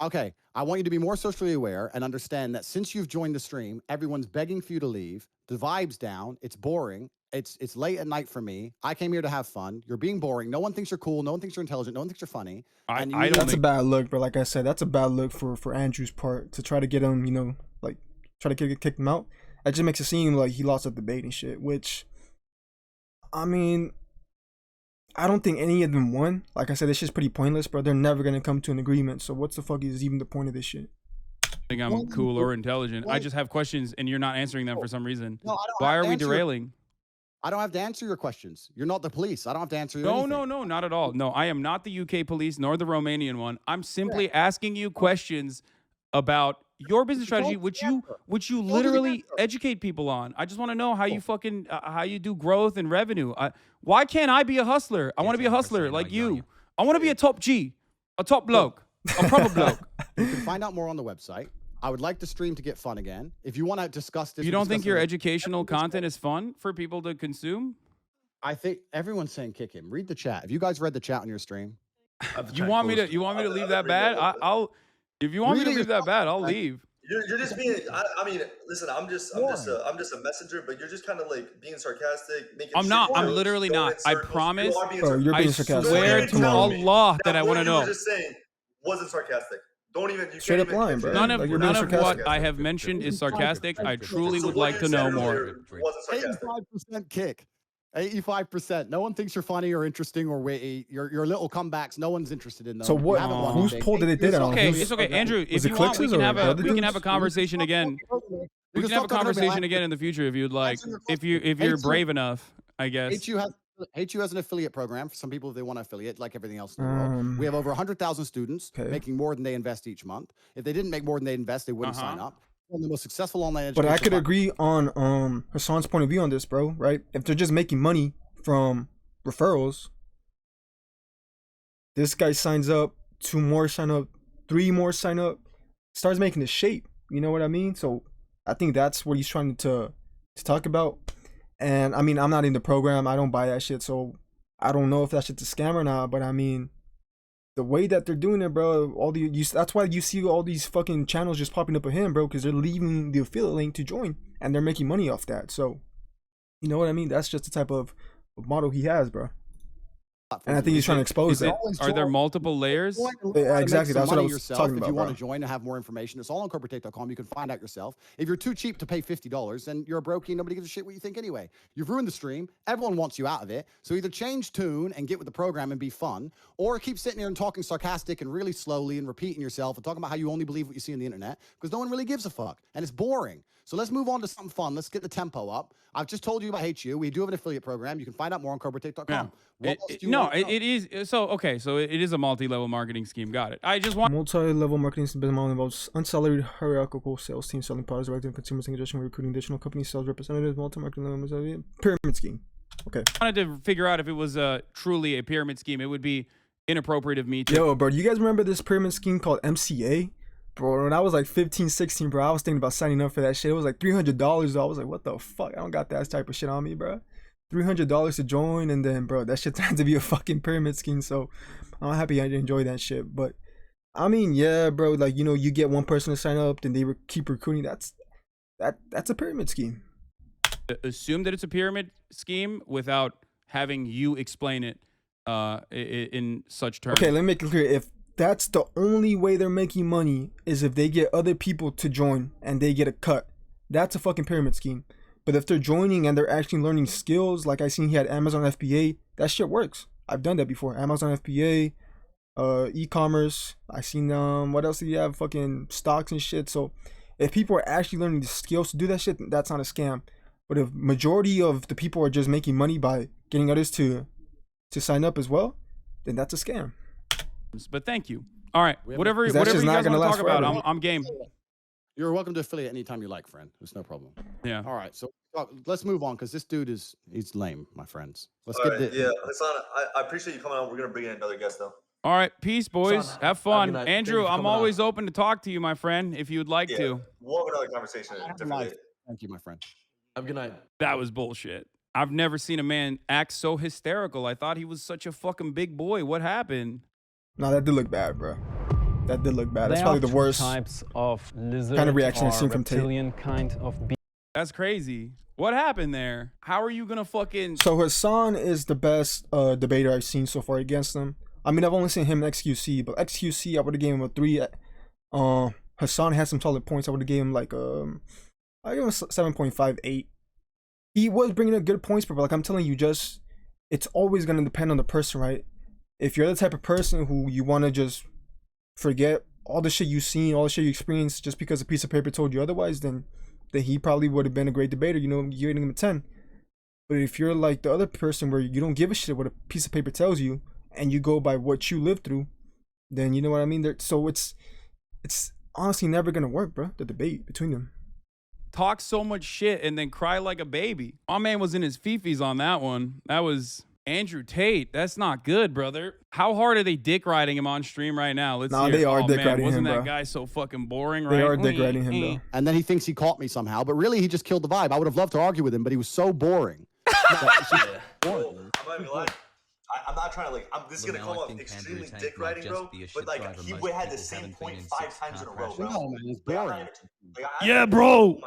Okay, I want you to be more socially aware and understand that since you've joined the stream, everyone's begging for you to leave. The vibe's down. It's boring. It's late at night for me. I came here to have fun. You're being boring. No one thinks you're cool. No one thinks you're intelligent. No one thinks you're funny. That's a bad look, bro. Like I said, that's a bad look for Andrew's part to try to get him, you know, like try to kick him out. That just makes it seem like he lost a debate and shit, which, I mean, I don't think any of them won. Like I said, it's just pretty pointless, bro. They're never going to come to an agreement. So what's the fuck is even the point of this shit? I think I'm cool or intelligent. I just have questions and you're not answering them for some reason. No, I don't Why are we answer- derailing? I don't have to answer your questions. You're not the police. I don't have to answer you No, anything. no, not at all. No, I am not the UK police nor the Romanian one. I'm simply asking you questions about your business strategy, which you literally educate people on. I just want to know how you fucking how you do growth and revenue. Why can't I be a hustler? I want to be a hustler like you. I want to be a top G, a top bloke, a proper bloke. You can find out more on the website. I would like the stream to get fun again. If you want to discuss this, You don't think your educational content is fun for people to consume? I think everyone's saying kick him. Read the chat. Have you guys read the chat on your stream? You want me to leave that bad? I'll if you want me to leave that bad, I'll leave. You're just being. I mean, listen. I'm just a messenger. But you're just kind of like being sarcastic, making. I'm not. I'm jokes, literally going not. in I circles. promise. You are being Bro, you're being I sarcastic. swear to Allah that I want to What you know. were just saying wasn't sarcastic. Don't even. You Straight can't up even lying, bro. None of Like, you're being what sarcastic. I have mentioned is sarcastic. I truly So would what like you to said know earlier more. Wasn't sarcastic. 85% kick. 85%. No one thinks you're funny or interesting or witty. Your little comebacks, no one's interested in them. So You what? haven't won Whose anything. poll did they did it on? Okay, Who's- it's okay, Andrew. If Was it you want, we Clix's can or have a other dudes? conversation again. We can have a conversation again in the future if you'd like. If you're brave enough, I guess. HU has an affiliate program for some people if they want to affiliate, like everything else in the world. We have over 100,000 students making more than they invest each month. If they didn't make more than they invest, they wouldn't sign up. One of the most successful online education. But I could agree on Hassan's point of view on this, bro. Right? If they're just making money from referrals, this guy signs up, 2 more sign up, 3 more sign up, starts making the shape. You know what I mean? So I think that's what he's trying to talk about. And I mean, I'm not in the program. I don't buy that shit. So I don't know if that shit's a scam or not. But I mean, the way that they're doing it, bro, that's why you see all these fucking channels just popping up with him, bro, because they're leaving the affiliate link to join and they're making money off that. So, you know what I mean? That's just the type of model he has, bro. And I think he's trying to expose that. Are there multiple layers? Yeah, exactly. That's what I was talking about. If you want Bro. to join and have more information, it's all on corporatetape.com. You can find out yourself. If you're too cheap to pay $50, then you're a brokey. Nobody gives a shit what you think anyway. You've ruined the stream. Everyone wants you out of it. So either change tune and get with the program and be fun, or keep sitting here and talking sarcastic and really slowly and repeating yourself and talking about how you only believe what you see on the internet because no one really gives a fuck and it's boring. So let's move on to something fun. Let's get the tempo up. I've just told you about HU. We do have an affiliate program. You can find out more on corporatetape.com. Yeah. It is. So, okay. So it is a multi-level marketing scheme. Got it. I just want. Multi-level marketing business model involves unsalaried hierarchical sales teams selling products directly to consumers in conjunction with recruiting additional company sales representatives, multi-marketing level pyramid scheme. Okay. I wanted to figure out if it was truly a pyramid scheme. It would be inappropriate of me to. Yo, bro, do you guys remember this pyramid scheme called MCA? Bro, when I was like 15, 16, bro, I was thinking about signing up for that shit. It was like $300 though. I was like, what the fuck? I don't got that type of shit on me, bro. $300 to join, and then, bro, that shit turned to be a fucking pyramid scheme. So I'm happy I enjoy that shit. But I mean, yeah, bro, like, you know, you get one person to sign up, then they keep recruiting. That's a pyramid scheme. Assume that it's a pyramid scheme without having you explain it in such terms. Okay, let me make it clear. If that's the only way they're making money is if they get other people to join and they get a cut, that's a fucking pyramid scheme. But if they're joining and they're actually learning skills, like I seen he had Amazon FBA, that shit works. I've done that before. Amazon FBA, e-commerce. I seen what else do you have? Fucking stocks and shit. So if people are actually learning the skills to do that shit, that's not a scam. But if majority of the people are just making money by getting others to sign up as well, then that's a scam. But thank you. All right, whatever you just guys not want to gonna talk last about, forever. I'm game. You're welcome to affiliate anytime you like, friend. There's no problem. Yeah. All right, so let's move on because this dude he's lame, my friends. Let's All get right, the yeah, Hassan, I appreciate you coming on. We're gonna bring in another guest though. All right, peace, boys. Son, Have good fun. night. Andrew, Thank you for I'm coming always open to talk to you, my friend, if you would like Yeah, to. we'll have another conversation at a different life. date. Thank you, my friend. Have a good night. That was bullshit. I've never seen a man act so hysterical. I thought he was such a fucking big boy. What happened? No, that did look bad, bro. That did look bad. That's There probably are the two worst types of lizard kind of reaction I've or seen from Tate. reptilian kind of being. That's crazy. What happened there? How are you gonna fucking... So Hassan is the best debater I've seen so far against him. I mean, I've only seen him in XQC, but XQC I would have given him a 3. Hassan had some solid points. I would have given him like I give him a 7.58. He was bringing up good points, but like I'm telling you, just it's always gonna depend on the person, right? If you're the type of person who you want to just forget all the shit you've seen, all the shit you experienced, just because a piece of paper told you otherwise, then he probably would have been a great debater. You know, giving him a 10. But if you're like the other person where you don't give a shit what a piece of paper tells you and you go by what you lived through, then you know what I mean? So it's honestly never gonna work, bro, the debate between them. Talk so much shit and then cry like a baby. My man was in his fifis on that one. That was Andrew Tate. That's not good, brother. How hard are they dick riding him on stream right now? Let's hear. They are dick riding him, Wasn't bro. that guy so fucking boring, right? They are dick riding him, though. And then he thinks he caught me somehow, but really he just killed the vibe. I would have loved to argue with him, but he was so boring. I'm not even lying. I'm not trying to like. This is gonna come off extremely dick riding, bro. But like, he had the same point 5 times in a row, bro. No, man, it's boring. Yeah, bro.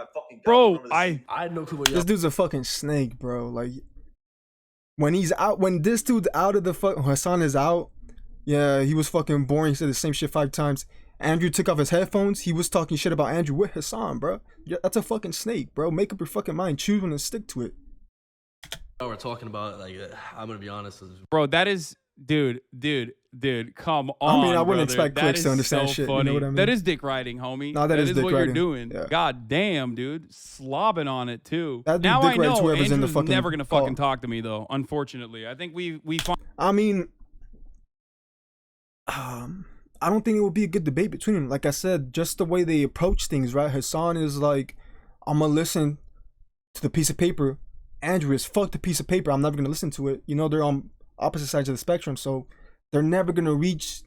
Bro, I had no clue what This dude's a fucking snake, bro. Like, when he's out, when this dude's out of the Hassan is out, yeah, he was fucking boring. He said the same shit 5 times. Andrew took off his headphones. He was talking shit about Andrew with Hassan, bro. Yeah, that's a fucking snake, bro. Make up your fucking mind. Choose one and stick to it. we're talking about. Like, I'm gonna be honest. Bro, that is, dude, come on. I mean, I wouldn't brother. expect clicks to understand so shit. Funny. You know what I mean? That is dick riding, homie. No, that is dick what riding. you're doing. Yeah. God damn, dude. Slobbing on it, too. That dude Now I dick rides know whoever's in the Andrew's fucking never going to fucking call. talk to me, though, unfortunately. I think we I mean, I don't think it would be a good debate between them. Like I said, just the way they approach things, right? Hassan is like, I'm gonna listen to the piece of paper. Andrew is fuck the piece of paper. I'm never gonna listen to it. You know, they're on opposite sides of the spectrum, so they're never gonna reach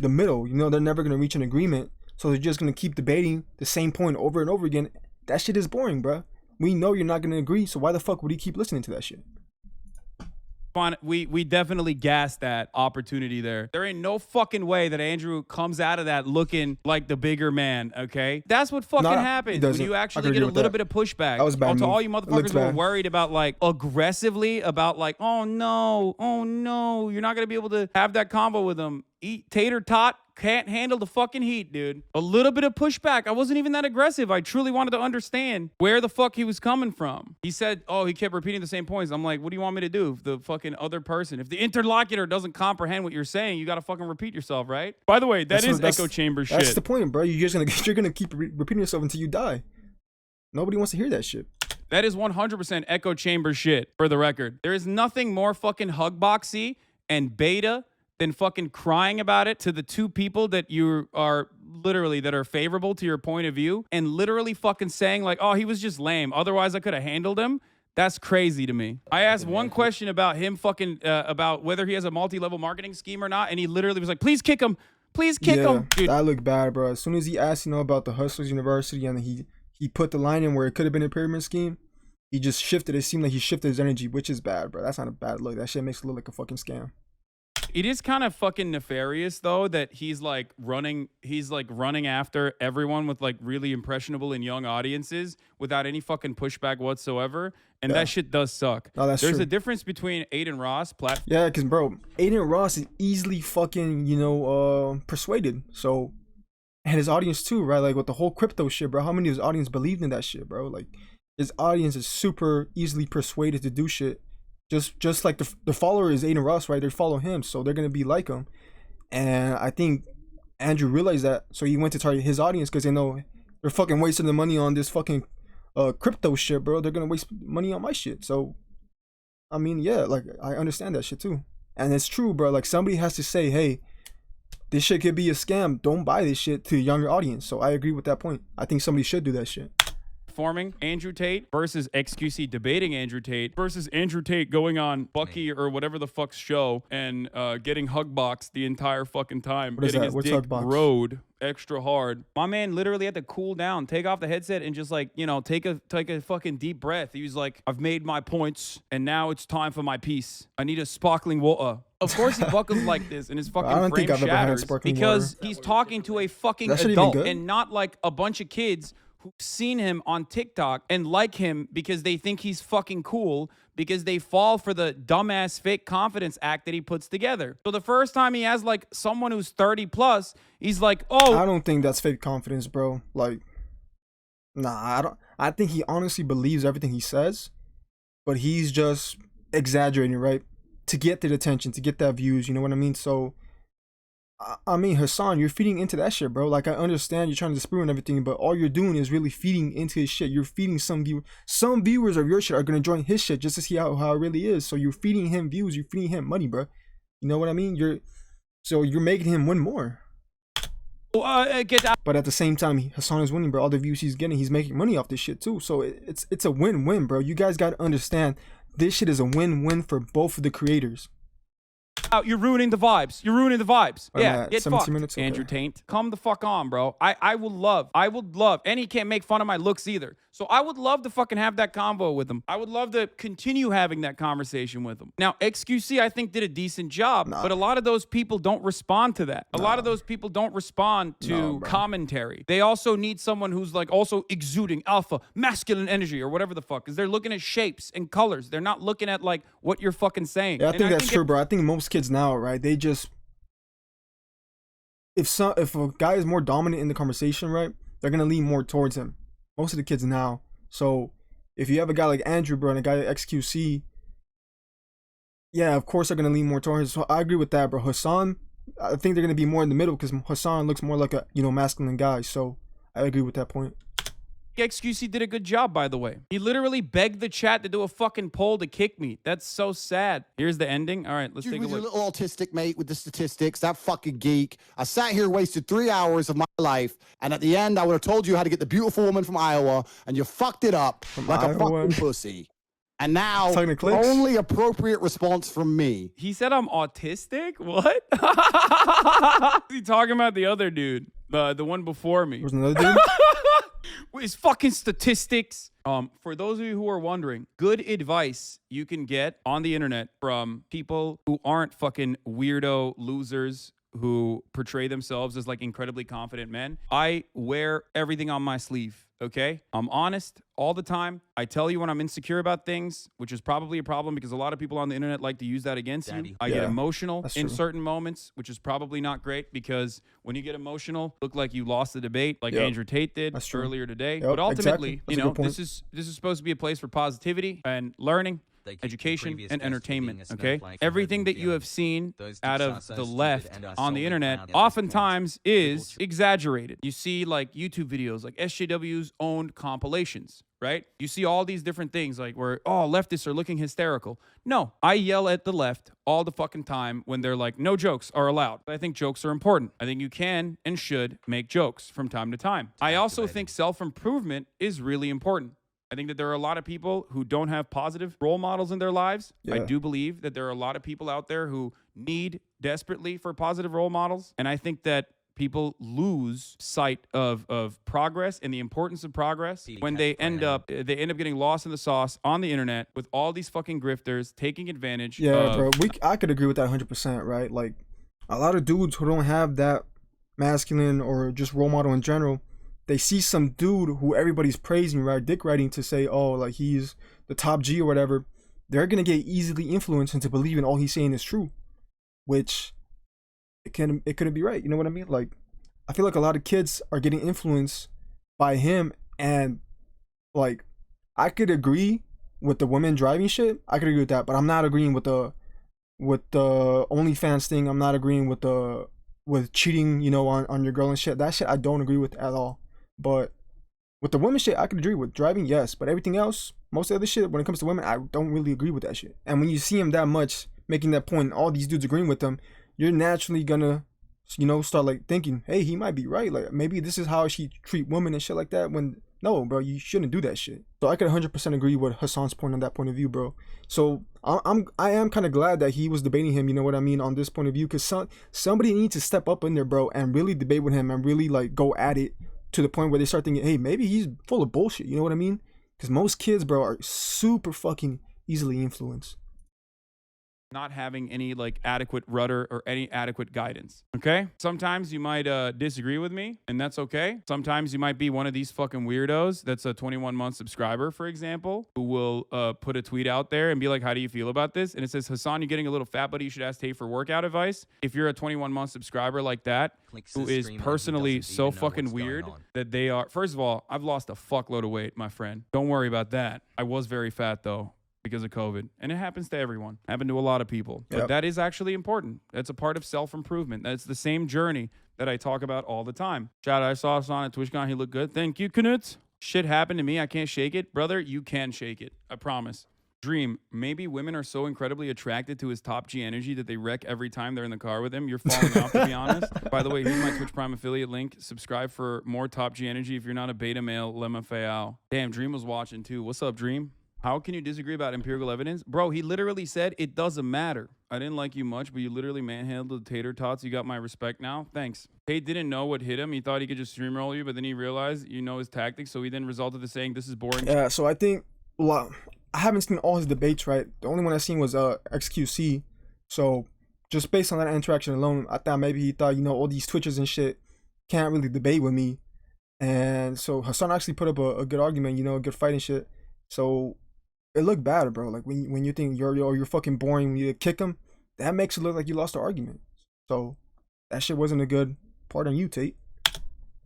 the middle. You know, they're never gonna reach an agreement. So they're just gonna keep debating the same point over and over again. That shit is boring, bro. We know you're not gonna agree, so why the fuck would he keep listening to that shit? we definitely gassed that opportunity there. There ain't no fucking way that Andrew comes out of that looking like the bigger man, okay? That's what fucking happens when you actually get a little bit of pushback. That was bad to move. all you motherfuckers who are bad. worried about, like, aggressively about, like, oh no, you're not gonna be able to have that combo with him. Tater tot can't handle the fucking heat, dude. A little bit of pushback. I wasn't even that aggressive. I truly wanted to understand where the fuck he was coming from. He said, oh, he kept repeating the same points. I'm like, what do you want me to do? If the fucking other person, if the interlocutor doesn't comprehend what you're saying, you gotta fucking repeat yourself, right? By the way, that's echo chamber shit. That's the point, bro. You're gonna keep repeating yourself until you die. Nobody wants to hear that shit. That is 100% echo chamber shit, for the record. There is nothing more fucking hugboxy and beta than fucking crying about it to the 2 people that you are literally, that are favorable to your point of view, and literally fucking saying like, oh, he was just lame. Otherwise, I could have handled him. That's crazy to me. I asked one question about him fucking, about whether he has a multi-level marketing scheme or not, and he literally was like, please kick him. Please kick him. Dude. That looked bad, bro. As soon as he asked, about the Hustlers University, and he put the line in where it could have been a pyramid scheme, he just shifted. It seemed like he shifted his energy, which is bad, bro. That's not a bad look. That shit makes it look like a fucking scam. It is kind of fucking nefarious, though, that he's like running after everyone with like really impressionable and young audiences without any fucking pushback whatsoever. And that shit does suck. No, that's There's true. a difference between Aiden Ross Yeah, because, bro, Aiden Ross is easily fucking, persuaded. So, and his audience too, right? Like with the whole crypto shit, bro. How many of his audience believed in that shit, bro? Like, his audience is super easily persuaded to do shit. Just like the follower is Aiden Ross, right? They follow him, so they're gonna be like him. And I think Andrew realized that, so he went to target his audience because they know they're fucking wasting the money on this fucking crypto shit, bro. They're gonna waste money on my shit. So, I mean, yeah, like I understand that shit too, and it's true, bro. Like somebody has to say, hey, this shit could be a scam. Don't buy this shit to a younger audience. So I agree with that point. I think somebody should do that shit. Forming Andrew Tate versus XQC debating Andrew Tate versus Andrew Tate going on Bucky or whatever the fuck's show and getting hugboxed the entire fucking time. What is getting that? his What's dick hugbox? rode extra hard. My man literally had to cool down, take off the headset and just like, take a fucking deep breath. He was like, I've made my points and now it's time for my piece. I need a sparkling water. Of course he buckles like this and his fucking I don't frame think I've ever had shatters sparkling because water. he's talking to a fucking That shit even adult good? and not like a bunch of kids who've seen him on TikTok and like him because they think he's fucking cool because they fall for the dumbass fake confidence act that he puts together. So the first time he has like someone who's 30 plus, he's like, oh. I don't think that's fake confidence, bro. Like, nah, I don't. I think he honestly believes everything he says, but he's just exaggerating, right? To get that attention, to get that views, you know what I mean? So I mean, Hassan, you're feeding into that shit, bro. Like, I understand you're trying to dispute and everything, but all you're doing is really feeding into his shit. You're feeding some viewers of your shit are gonna join his shit just to see how it really is. So you're feeding him views, you're feeding him money, bro. You know what I mean? You're making him win more. Get out. But at the same time, Hassan is winning, bro. All the views he's getting, he's making money off this shit too. So it's a win-win, bro. You guys gotta understand, this shit is a win-win for both of the creators. Out, you're ruining the vibes. You're ruining the vibes. Yeah, get 17 fucked, minutes, okay. Andrew Tate. Come the fuck on, bro. I would love, and he can't make fun of my looks either. So I would love to fucking have that convo with him. I would love to continue having that conversation with him. Now, XQC, I think, did a decent job, but a lot of those people don't respond to that. A lot of those people don't respond to commentary. They also need someone who's like also exuding alpha, masculine energy or whatever the fuck, because they're looking at shapes and colors. They're not looking at like what you're fucking saying. Yeah, I think that's true, bro. I think most kids now, right, they just, if a guy is more dominant in the conversation, right, they're gonna lean more towards him. Most of the kids now. So if you have a guy like Andrew, bro, and a guy like XQC, yeah, of course they're gonna lean more towards him. So I agree with that, bro. Hassan, I think they're gonna be more in the middle because Hassan looks more like a, you know, masculine guy. So I agree with that point. XQC did a good job, by the way. He literally begged the chat to do a fucking poll to kick me. That's so sad. Here's the ending. All right, let's take a look. You're a little autistic, mate, with the statistics. That fucking geek. I sat here, wasted 3 hours of my life, and at the end, I would have told you how to get the beautiful woman from Iowa, and you fucked it up like a fucking pussy. And now, only appropriate response from me. He said I'm autistic? What? Is he talking about the other dude? The one before me. There's another dude? His fucking statistics. For those of you who are wondering, good advice you can get on the internet from people who aren't fucking weirdo losers who portray themselves as like incredibly confident men. I wear everything on my sleeve. Okay, I'm honest all the time. I tell you when I'm insecure about things, which is probably a problem because a lot of people on the internet like to use that against you. I get emotional in certain moments, which is probably not great because when you get emotional, look like you lost the debate, like Andrew Tate did earlier today. But ultimately, you know, this is supposed to be a place for positivity and learning, education, and entertainment. Okay, everything that you have seen out of the left on the internet oftentimes is exaggerated. You see like YouTube videos, like SJW's owned compilations, right? You see all these different things like where, oh, leftists are looking hysterical. No, I yell at the left all the fucking time when they're like, no jokes are allowed. I think jokes are important. I think you can and should make jokes from time to time. I also think self-improvement is really important. I think that there are a lot of people who don't have positive role models in their lives. I do believe that there are a lot of people out there who need desperately for positive role models. And I think that people lose sight of progress and the importance of progress when they end up getting lost in the sauce on the internet with all these fucking grifters taking advantage of... bro. I could agree with that 100%, right? Like, a lot of dudes who don't have that masculine or just role model in general, they see some dude who everybody's praising, right, dick riding to say, oh, like he's the top G or whatever, they're gonna get easily influenced into believing all he's saying is true, which it couldn't be right. You know what I mean? Like, I feel like a lot of kids are getting influenced by him, and like, I could agree with the women driving shit. I could agree with that, but I'm not agreeing with the OnlyFans thing. I'm not agreeing with cheating, you know, on your girl and shit. That shit I don't agree with at all. But with the women shit, I could agree with. Driving, yes. But everything else, most of the other shit, when it comes to women, I don't really agree with that shit. And when you see him that much, making that point, all these dudes agreeing with him, you're naturally gonna, you know, start like thinking, hey, he might be right. Like, maybe this is how she treat women and shit like that. When, no, bro, you shouldn't do that shit. So I could 100% agree with Hassan's point on that point of view, bro. So I am kind of glad that he was debating him, you know what I mean, on this point of view. Because somebody needs to step up in there, bro, and really debate with him and really, like, go at it to the point where they start thinking, hey, maybe he's full of bullshit, you know what I mean? Because most kids, bro, are super fucking easily influenced. Not having any like adequate rudder or any adequate guidance. Okay? Sometimes you might disagree with me, and that's okay. Sometimes you might be one of these fucking weirdos that's a 21-month subscriber, for example, who will put a tweet out there and be like, how do you feel about this? And it says, Hassan, you're getting a little fat, buddy. You should ask Tate for workout advice. If you're a 21-month subscriber like that, who is personally so fucking weird that they are... First of all, I've lost a fuckload of weight, my friend. Don't worry about that. I was very fat, though, because of COVID. And it happens to everyone. Happened to a lot of people. But that is actually important. That's a part of self-improvement. That's the same journey that I talk about all the time. Shout out, I saw Hassan at TwitchCon. He looked good. Thank you, Knut. Shit happened to me. I can't shake it. Brother, you can shake it. I promise. Dream, maybe women are so incredibly attracted to his top G energy that they wreck every time they're in the car with him. You're falling off, to be honest. By the way, here's my Twitch Prime affiliate link. Subscribe for more top G energy. If you're not a beta male, Lemma Fayao. Damn, Dream was watching too. What's up, Dream? How can you disagree about empirical evidence? Bro, he literally said it doesn't matter. I didn't like you much, but you literally manhandled the tater tots. You got my respect now. Thanks. Tate didn't know what hit him. He thought he could just streamroll you, but then he realized you know his tactics, so he then resulted to saying this is boring. Yeah, so I think, well, I haven't seen all his debates, right? The only one I've seen was XQC. So just based on that interaction alone, I thought maybe he thought, you know, all these Twitchers and shit can't really debate with me. And so Hassan actually put up a good argument, you know, a good fight and shit. So it looked bad, bro. Like when you think you're fucking boring, when you kick him, that makes it look like you lost the argument. So that shit wasn't a good part on you, Tate.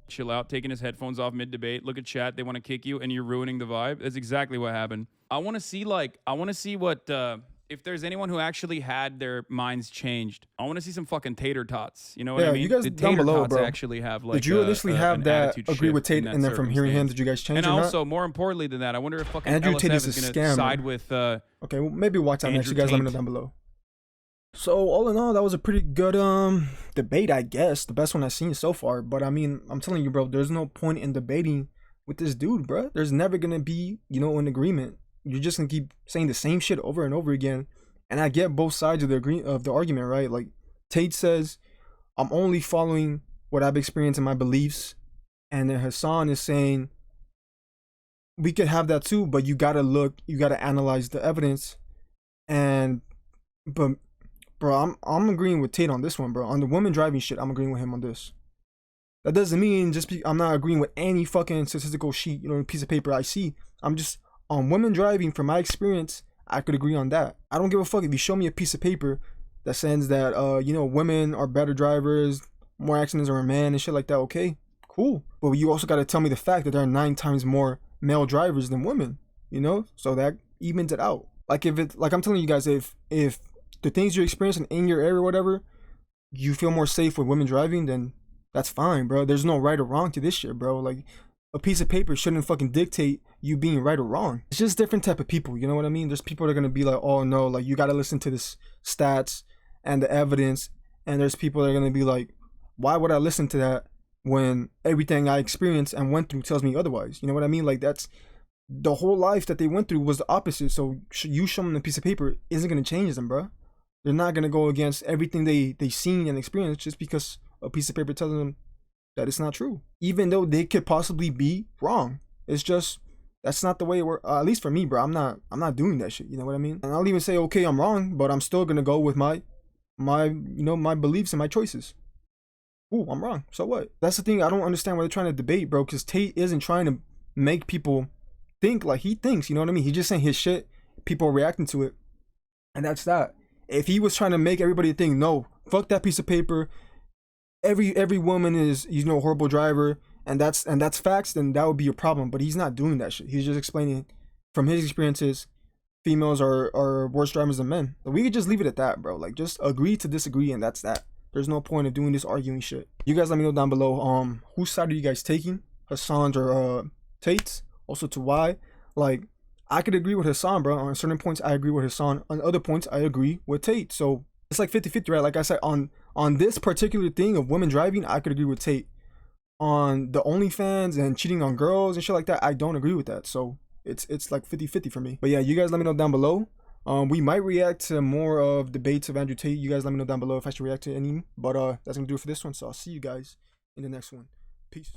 Chill out, taking his headphones off mid-debate. Look at chat, they want to kick you, and you're ruining the vibe. That's exactly what happened. I want to see what, if there's anyone who actually had their minds changed. I want to see some fucking tater tots. You know what I mean? You guys the down tater below, tots bro. actually have like did you initially have that agree with Tate, and then from hearing him, did you guys change and or also, not? more importantly than that, I wonder if fucking Andrew Tate LSF is is a going to scammer. side with... okay, well, maybe watch that next. You Andrew guys let me know Tate. down below. So all in all, that was a pretty good debate, I guess. The best one I've seen so far. But I mean, I'm telling you, bro, there's no point in debating with this dude, bro. There's never gonna be, you know, an agreement. You're just gonna keep saying the same shit over and over again. And I get both sides of the argument, right? Like Tate says, I'm only following what I've experienced in my beliefs, and then Hassan is saying we could have that too, but you gotta analyze the evidence. But bro, I'm agreeing with Tate on this one, bro. On the women driving shit, I'm agreeing with him on this. That doesn't mean I'm not agreeing with any fucking statistical sheet, you know, piece of paper I see. I'm just on women driving. From my experience, I could agree on that. I don't give a fuck if you show me a piece of paper that says that you know, women are better drivers, more accidents are a man and shit like that. Okay, cool. But you also got to tell me the fact that there are 9 times more male drivers than women. You know, so that evens it out. Like I'm telling you guys, if the things you're experiencing in your area or whatever, you feel more safe with women driving, then that's fine, bro. There's no right or wrong to this shit, bro. Like, a piece of paper shouldn't fucking dictate you being right or wrong. It's just different type of people, you know what I mean? There's people that are gonna be like, oh no, like you gotta listen to this stats and the evidence. And there's people that are gonna be like, why would I listen to that when everything I experienced and went through tells me otherwise? You know what I mean? Like, that's the whole life that they went through was the opposite. So you show them a piece of paper isn't gonna change them, bro. They're not gonna go against everything they seen and experienced just because a piece of paper tells them that it's not true, even though they could possibly be wrong. It's just, that's not the way it works. At least for me, bro. I'm not doing that shit. You know what I mean? And I'll even say, okay, I'm wrong, but I'm still gonna go with my you know, my beliefs and my choices. Ooh, I'm wrong. So what? That's the thing. I don't understand why they're trying to debate, bro. Because Tate isn't trying to make people think like he thinks. You know what I mean? He's just saying his shit. People are reacting to it, and that's that. If he was trying to make everybody think, no, fuck that piece of paper, every woman is, you know, a horrible driver, and that's facts, then that would be a problem. But he's not doing that shit. He's just explaining from his experiences, females are worse drivers than men. So we could just leave it at that, bro. Like, just agree to disagree, and that's that. There's no point of doing this arguing shit. You guys let me know down below, whose side are you guys taking? Hassan's or Tate's? Also to why? Like, I could agree with Hassan, bro. On certain points, I agree with Hassan. On other points, I agree with Tate. So it's like 50-50, right? Like I said, on this particular thing of women driving, I could agree with Tate. On the OnlyFans and cheating on girls and shit like that, I don't agree with that. So it's like 50-50 for me. But yeah, you guys let me know down below. We might react to more of debates of Andrew Tate. You guys let me know down below if I should react to any. But that's gonna do it for this one. So I'll see you guys in the next one. Peace.